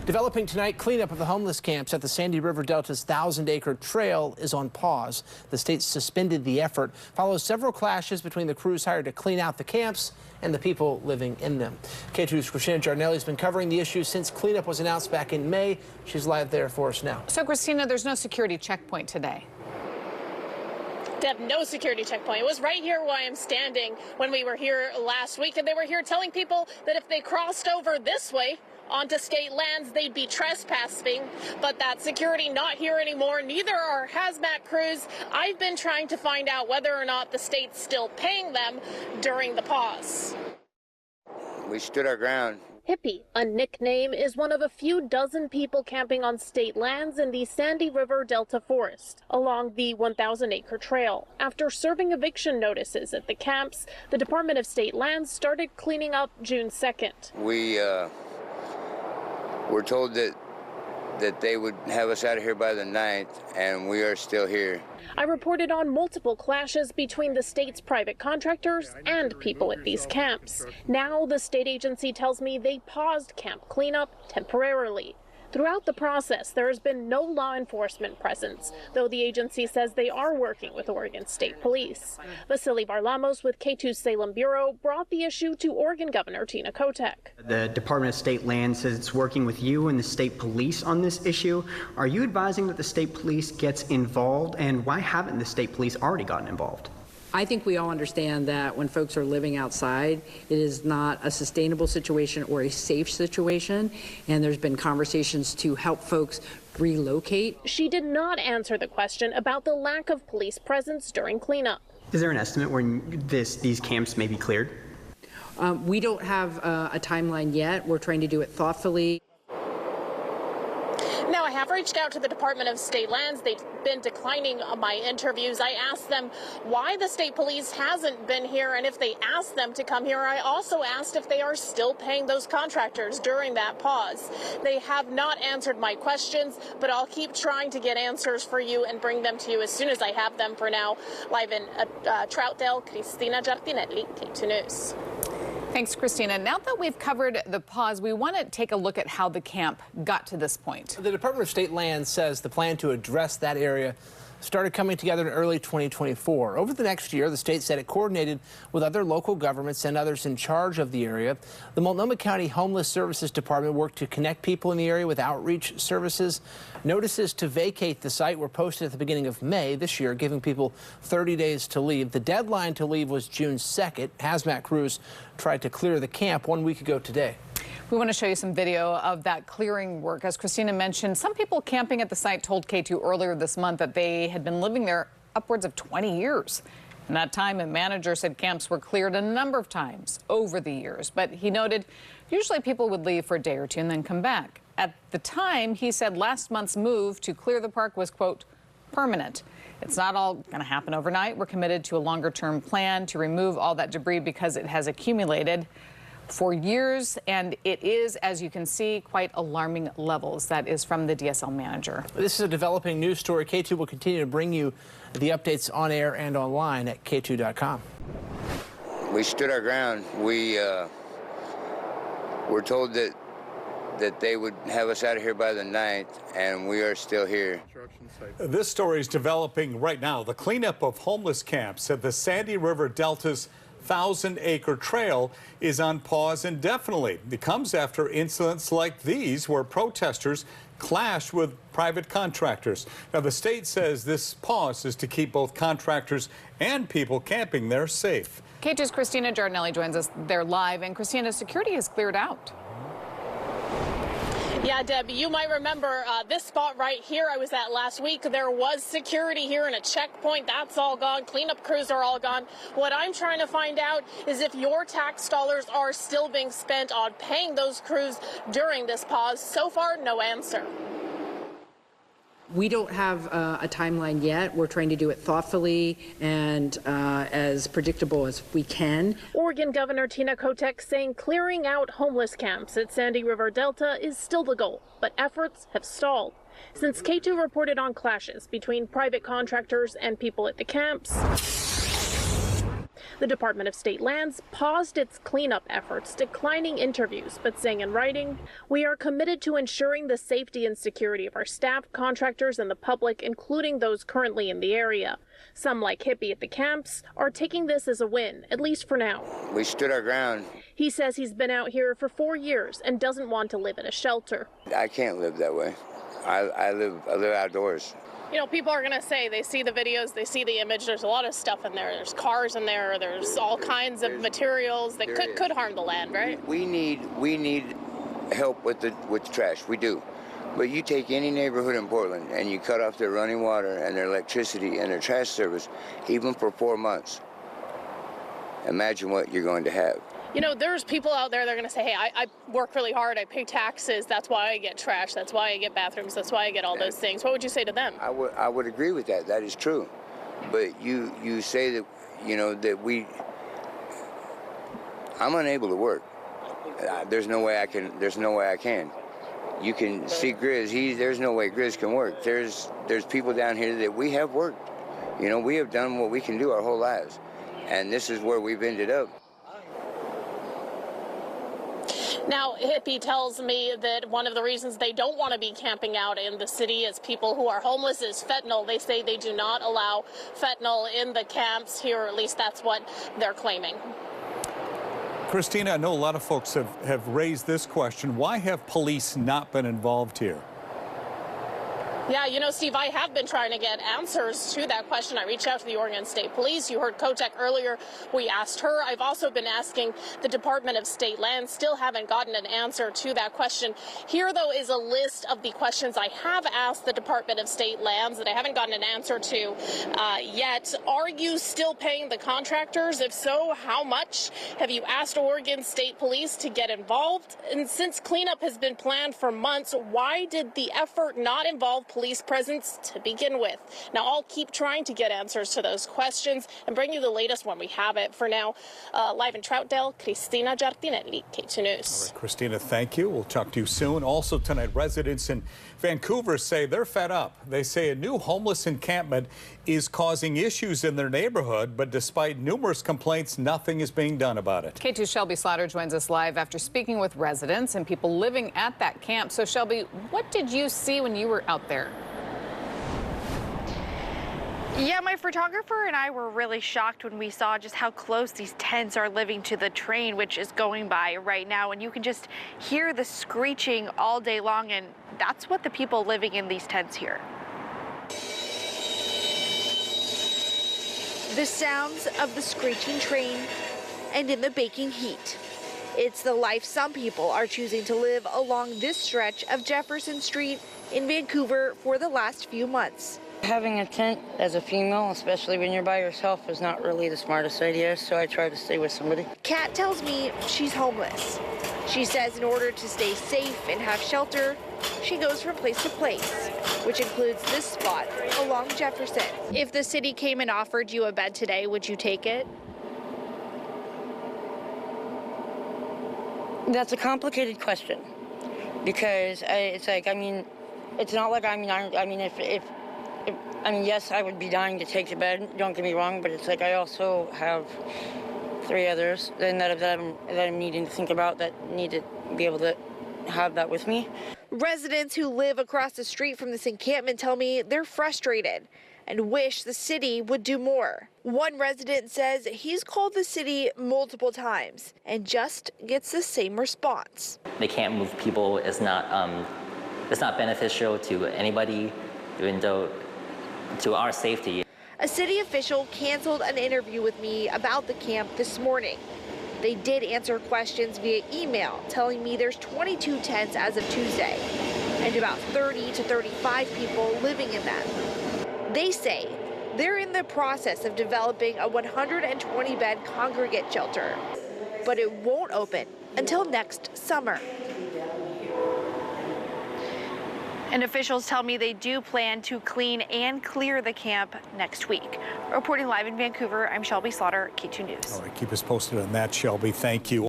Developing tonight, cleanup of the homeless camps at the Sandy River Delta's 1,000-acre trail is on pause. The state suspended the effort, follows several clashes between the crews hired to clean out the camps and the people living in them. Katu's Christina Giardelli has been covering the issue since cleanup was announced back in May. She's live there for us now. So, Christina, there's no security checkpoint today. Deb, no security checkpoint. It was right here where I am standing when we were here last week, and they were here telling people that if they crossed over this way onto state lands, they'd be trespassing, but that security not here anymore. Neither are hazmat crews. I've been trying to find out whether or not the state's still paying them during the pause. We stood our ground. Hippie, a nickname, is one of a few dozen people camping on state lands in the Sandy River Delta Forest along the 1,000-acre trail. After serving eviction notices at the camps, the Department of State Lands started cleaning up June 2nd. We were told that they would have us out of here by the 9th, and we are still here. I reported on multiple clashes between the state's private contractors and people at these camps. Now the state agency tells me they paused camp cleanup temporarily. Throughout the process, there has been no law enforcement presence, though the agency says they are working with Oregon State Police. Vasily Varlamos with K2's Salem Bureau brought the issue to Oregon Governor Tina Kotek. The Department of State Lands says it's working with you and the state police on this issue. Are you advising that the state police gets involved, and why haven't the state police already gotten involved? I think we all understand that when folks are living outside, it is not a sustainable situation or a safe situation, and there's been conversations to help folks relocate. She did not answer the question about the lack of police presence during cleanup. Is there an estimate when these camps may be cleared? We don't have a timeline yet. We're trying to do it thoughtfully. Now, I have reached out to the Department of State Lands. They've been declining my interviews. I asked them why the state police hasn't been here, and if they asked them to come here. I also asked if they are still paying those contractors during that pause. They have not answered my questions, but I'll keep trying to get answers for you and bring them to you as soon as I have them. For now, live in Troutdale, Christina Giardelli, K2 News. Thanks, Christina. Now that we've covered the pause, we want to take a look at how the camp got to this point. The Department of State Lands says the plan to address that area started coming together in early 2024. Over the next year, the state said it coordinated with other local governments and others in charge of the area. The Multnomah County Homeless Services Department worked to connect people in the area with outreach services. Notices to vacate the site were posted at the beginning of May this year, giving people 30 days to leave. The deadline to leave was June 2nd. Hazmat crews tried to clear the camp 1 week ago today. We want to show you some video of that clearing work. As Christina mentioned, some people camping at the site told K2 earlier this month that they had been living there upwards of 20 years. In that time, a manager said camps were cleared a number of times over the years. But he noted usually people would leave for a day or two and then come back. At the time, he said last month's move to clear the park was, quote, permanent. It's not all going to happen overnight. We're committed to a longer-term plan to remove all that debris because it has accumulated for years, and it is, as you can see, quite alarming levels. That is from the DSL manager. This is a developing news story. K2 will continue to bring you the updates on air and online at K2.com. We stood our ground. We were told that they would have us out of here by the 9th, and we are still here. This story is developing right now. The cleanup of homeless camps at the Sandy River Delta's 1,000-acre trail is on pause indefinitely. It comes after incidents like these where protesters clash with private contractors. Now, the state says this pause is to keep both contractors and people camping there safe. K2's Christina Giardelli joins us there live, and Christina, security has cleared out. Yeah, Deb, you might remember this spot right here I was at last week. There was security here and a checkpoint. That's all gone. Cleanup crews are all gone. What I'm trying to find out is if your tax dollars are still being spent on paying those crews during this pause. So far, no answer. We don't have a timeline yet. We're trying to do it thoughtfully and as predictable as we can. Oregon Governor Tina Kotek saying clearing out homeless camps at Sandy River Delta is still the goal, but efforts have stalled. Since K2 reported on clashes between private contractors and people at the camps, The Department of State Lands paused its cleanup efforts, declining interviews, but saying in writing, "We are committed to ensuring the safety and security of our staff, contractors, and the public, including those currently in the area." Some, like Hippie at the camps, are taking this as a win, at least for now. We stood our ground. He says he's been out here for 4 years and doesn't want to live in a shelter. I can't live that way. I live outdoors. You know, people are going to say they see the videos, they see the image. There's a lot of stuff in there. There's cars in there. There's all kinds of materials that could harm the land, right? We need help with the trash. We do. But you take any neighborhood in Portland and you cut off their running water and their electricity and their trash service, even for 4 months. Imagine what you're going to have. You know, there's people out there that are going to say, hey, I work really hard, I pay taxes, that's why I get trash, that's why I get bathrooms, that's why I get all those things. What would you say to them? I would agree with that. That is true. But you say that, you know, that I'm unable to work. There's no way I can. You can see Grizz, there's no way Grizz can work. There's people down here that we have worked. You know, we have done what we can do our whole lives. And this is where we've ended up. Now, Hippie tells me that one of the reasons they don't want to be camping out in the city as people who are homeless is fentanyl. They say they do not allow fentanyl in the camps here, or at least that's what they're claiming. Christina, I know a lot of folks have raised this question. Why have police not been involved here? Yeah, you know, Steve, I have been trying to get answers to that question. I reached out to the Oregon State Police. You heard Kotek earlier. We asked her. I've also been asking the Department of State Lands. Still haven't gotten an answer to that question. Here, though, is a list of the questions I have asked the Department of State Lands that I haven't gotten an answer to yet. Are you still paying the contractors? If so, how much? Have you asked Oregon State Police to get involved? And since cleanup has been planned for months, why did the effort not involve police presence to begin with? Now, I'll keep trying to get answers to those questions and bring you the latest when we have it. For now, live in Troutdale, Cristina Giardinelli, K2 News. All right, Christina, thank you. We'll talk to you soon. Also tonight, residents in Vancouver say they're fed up. They say a new homeless encampment is causing issues in their neighborhood, but despite numerous complaints, nothing is being done about it. K2's Shelby Slaughter joins us live after speaking with residents and people living at that camp. So, Shelby, what did you see when you were out there? Yeah, my photographer and I were really shocked when we saw just how close these tents are living to the train, which is going by right now. And you can just hear the screeching all day long. And that's what the people living in these tents hear. The sounds of the screeching train and in the baking heat. It's the life some people are choosing to live along this stretch of Jefferson Street in Vancouver for the last few months. Having a tent as a female, especially when you're by yourself, is not really the smartest idea, so I try to stay with somebody. Kat tells me she's homeless. She says in order to stay safe and have shelter, she goes from place to place, which includes this spot along Jefferson. If the city came and offered you a bed today, would you take it? That's a complicated question because it's like, I mean, it's not like, yes, I would be dying to take the bed, don't get me wrong, but it's like I also have 3 others that I'm needing to think about that need to be able to have that with me. Residents who live across the street from this encampment tell me they're frustrated and wish the city would do more. One resident says he's called the city multiple times and just gets the same response. They can't move people. It's not beneficial to anybody, even though to our safety. A city official canceled an interview with me about the camp this morning. They did answer questions via email, telling me there's 22 tents as of Tuesday and about 30 to 35 people living in them. They say they're in the process of developing a 120-bed congregate shelter, but it won't open until next summer. And officials tell me they do plan to clean and clear the camp next week. Reporting live in Vancouver, I'm Shelby Slaughter, K2 News. All right, keep us posted on that, Shelby. Thank you.